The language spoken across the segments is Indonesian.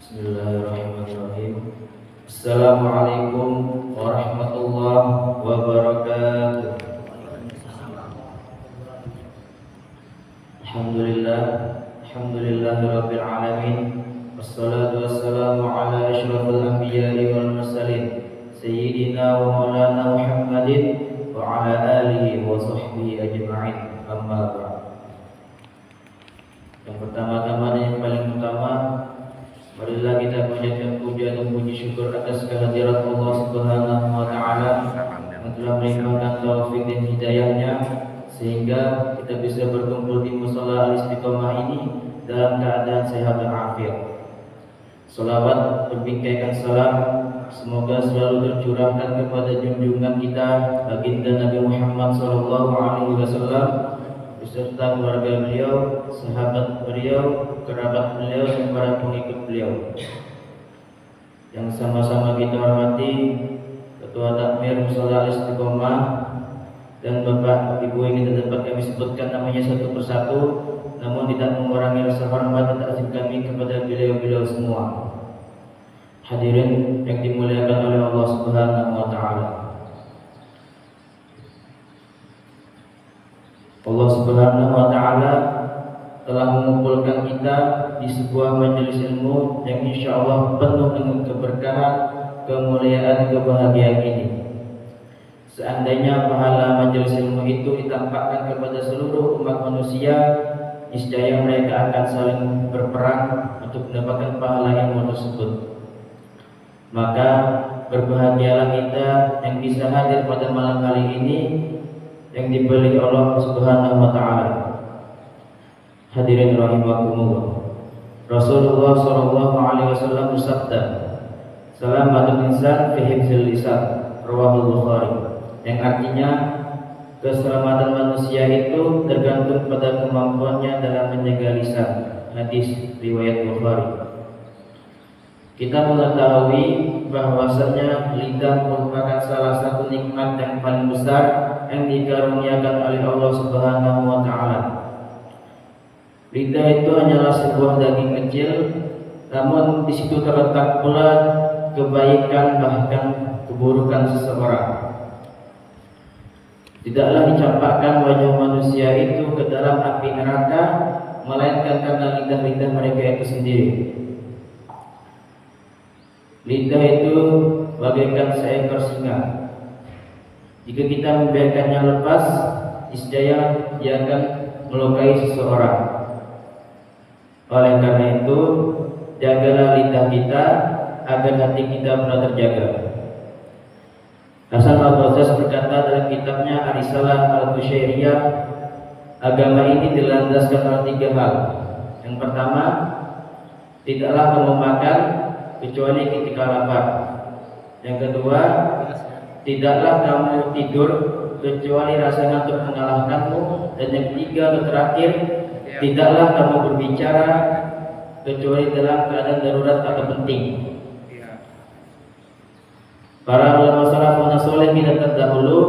Bismillahirrahmanirrahim. Assalamualaikum warahmatullahi wabarakatuh. Alhamdulillahirabbil alamin. Wassalatu wassalamu ala asyrafil anbiya'i wal mursalin sayyidina wa maulana Muhammadin wa ala alihi wa sahbihi ajma'in. Amma ba'd. Yang pertama-tama dan yang paling utama, marilah kita panjatkan puja dan puji syukur atas kehadirat Allah Subhanahu wa taala yang telah melimpahkan taufik dan hidayahnya sehingga kita bisa berkumpul di mushola Al-Istiqomah ini dalam keadaan sehat dan afiat. Salawat berbingkaikan salam semoga selalu tercurahkan kepada junjungan kita baginda Nabi Muhammad SAW beserta keluarga beliau, sahabat beliau, kerabat beliau, dan para pengikut beliau. Yang sama-sama kita hormati Ketua Takmir Mushola Al-Istiqomah dan Bapak Ibu yang kita dapat kami sebutkan namanya satu persatu, namun tidak mengurangi rasa hormat dan takzim kami kepada beliau-beliau semua. Hadirin yang dimuliakan oleh Allah Subhanahu wa taala. Allah Subhanahu wa taala telah mengumpulkan kita di sebuah majelis ilmu yang insyaallah penuh dengan keberkahan, kemuliaan, kebahagiaan ini. Seandainya pahala majelis ilmu itu ditampakkan kepada seluruh umat manusia, niscaya mereka akan saling berperang untuk mendapatkan pahala ilmu tersebut. Maka berbahagialah kita yang bisa hadir pada malam hari ini yang dipilih Allah Subhanahu wa taala. Hadirin rahimakumullah. Rasulullah sallallahu alaihi wasallam bersabda, "Salamatul insan fi hifzil lisan," rawahul Bukhari. Yang artinya keselamatan manusia itu tergantung pada kemampuannya dalam menjaga lisan. Hadis riwayat Bukhari. Kita mengetahui bahwasanya lidah merupakan salah satu nikmat yang paling besar yang dikaruniakan oleh Allah Subhanahu wa taala. Lidah itu hanyalah sebuah daging kecil, namun di situ terletak pula kebaikan bahkan keburukan seseorang. Tidaklah dicampakkan wajah manusia itu ke dalam api neraka, melainkan karena lidah-lidah mereka itu sendiri. Lidah itu bagaikan seekor singa. Jika kita membiarkannya lepas, niscaya dia akan melukai seseorang. Oleh karena itu, jagalah lidah kita agar hati kita benar terjaga. Hasan al-Basri berkata dalam kitabnya Ar-Risalah Al-Qusyairiyah, agama ini dilandaskan oleh 3 hal. Yang pertama, tidaklah kamu makan kecuali ketika lapar. Yang kedua, tidaklah kamu tidur kecuali rasa ngantuk mengalahkanmu. Dan yang ketiga dan terakhir, tidaklah kamu berbicara kecuali dalam keadaan darurat atau penting. Para ulama salafun saleh kita terdahulu,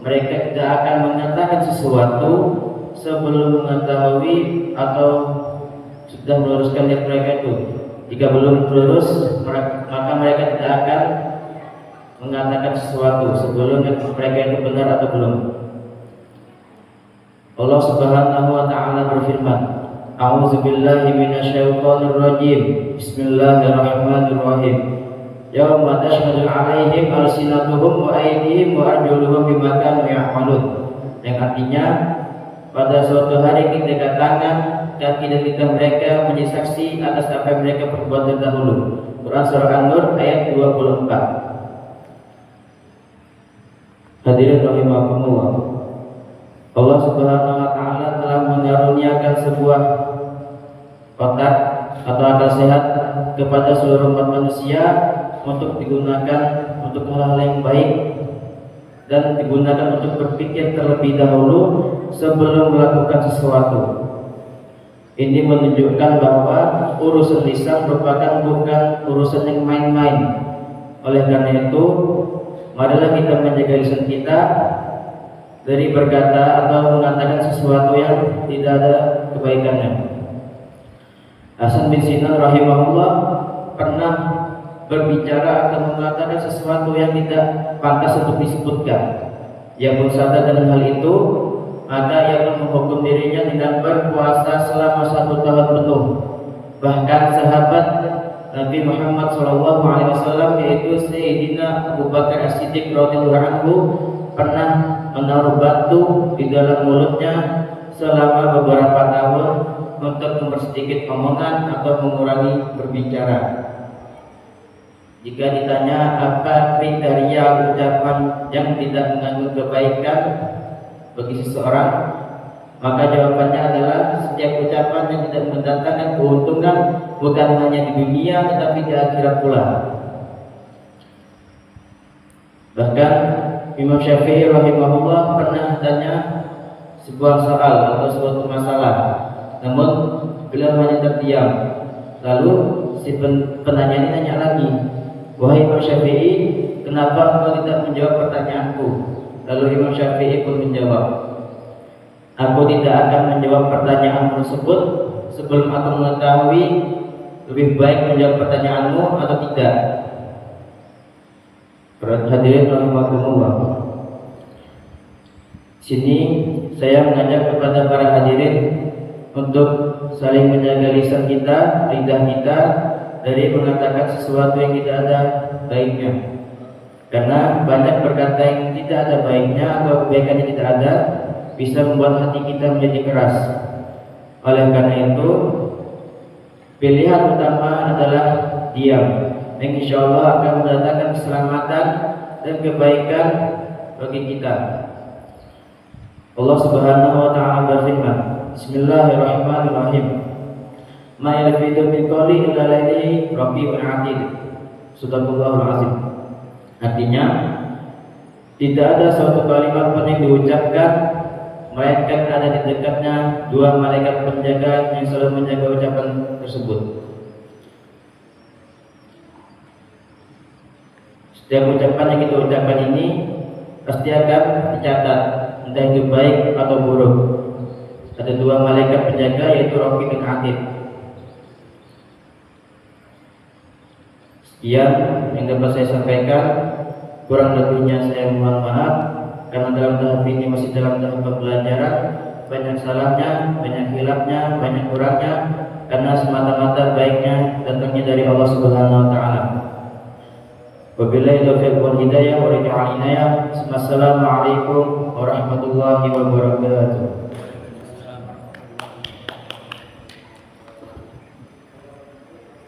mereka tidak akan mengatakan sesuatu sebelum mengetahui atau sudah meluruskan niat mereka itu. Jika belum lurus, maka mereka tidak akan mengatakan sesuatu sebelum mereka itu benar atau belum. Allah Subhanahu wa taala berfirman, "A'udzubillahi minasyaitonir rajim. Bismillahirrahmanirrahim. Yauma tashhadu 'alaihim alsinatuhum wa aydihim wa arjuluhum bima kanu ya'malun." Yang artinya, pada suatu hari ketika tangan, kaki dan lidah mereka menjadi saksi atas apa yang mereka perbuat terdahulu. Quran surah An-Nur ayat 24. Hadirin rahimakumullah. Allah Subhanahu wa taala telah mengaruniakan sebuah otak atau akal sehat kepada seluruh umat manusia untuk digunakan untuk hal-hal yang baik dan digunakan untuk berpikir terlebih dahulu sebelum melakukan sesuatu. Ini menunjukkan bahwa urusan lisan merupakan bukan urusan yang main-main. Oleh karena itu, marilah kita menjaga lisan kita dari berkata atau mengatakan sesuatu yang tidak ada kebaikannya. Hasan bin Sinan rahimahullah berbicara atau mengatakan sesuatu yang tidak pantas untuk disebutkan. Ia pun sadar dengan hal itu, maka ia pun menghukum dirinya dengan berpuasa selama 1 tahun penuh. Bahkan sahabat Nabi Muhammad SAW, yaitu Sayyidina Abu Bakar As-Siddiq radhiyallahu anhu, pernah menaruh batu di dalam mulutnya selama beberapa tahun untuk mempersedikit omongan atau mengurangi berbicara. Jika ditanya apa kriteria ucapan yang tidak mengandung kebaikan bagi seseorang, maka jawabannya adalah setiap ucapan yang tidak mendatangkan keuntungan bukan hanya di dunia tetapi di akhirat pula. Bahkan Imam Syafi'i rahimahullah pernah tanya sebuah soal atau suatu masalah, namun beliau hanya terdiam. Lalu si penanya ini nanya lagi, "Wahai Imam Syafi'i, kenapa engkau tidak menjawab pertanyaanku?" Lalu Imam Syafi'i pun menjawab, "Aku tidak akan menjawab pertanyaan tersebut sebelum aku mengetahui lebih baik menjawab pertanyaanmu atau tidak." Hadirin rahimakumullah. Sini saya mengajak kepada para hadirin untuk saling menjaga lisan kita, lidah kita dari mengatakan sesuatu yang tidak ada baiknya. Karena banyak berkata yang tidak ada baiknya atau kebaikannya tidak ada bisa membuat hati kita menjadi keras. Oleh karena itu, pilihan utama adalah diam, yang insya Allah akan mendatangkan keselamatan dan kebaikan bagi kita. Allah Subhanahu wa ta'ala berfirman, Bismillahirrahmanirrahim. Ma yalfidu min qawli illa ladayhi raqibun 'atid. Shadaqallahul 'azim. Artinya, tidak ada suatu kalimat pun yang diucapkan melainkan ada di dekatnya 2 malaikat penjaga yang selalu menjaga ucapan tersebut. Setiap ucapan yang kita ucapkan ini pasti akan dicatat, entah itu baik atau buruk. Ada 2 malaikat penjaga, yaitu Raqib dan Atid. Sekian yang dapat saya sampaikan, kurang lebihnya saya mohon maaf, karena dalam tahap ini masih dalam tahap pembelajaran, banyak salahnya, banyak hilafnya, banyak kurangnya, karena semata-mata baiknya datangnya dari Allah Subhanahu wa ta'ala. Wabillahi taufiq wal hidayah wa ridha al inayah. Assalamualaikum warahmatullahi wabarakatuh.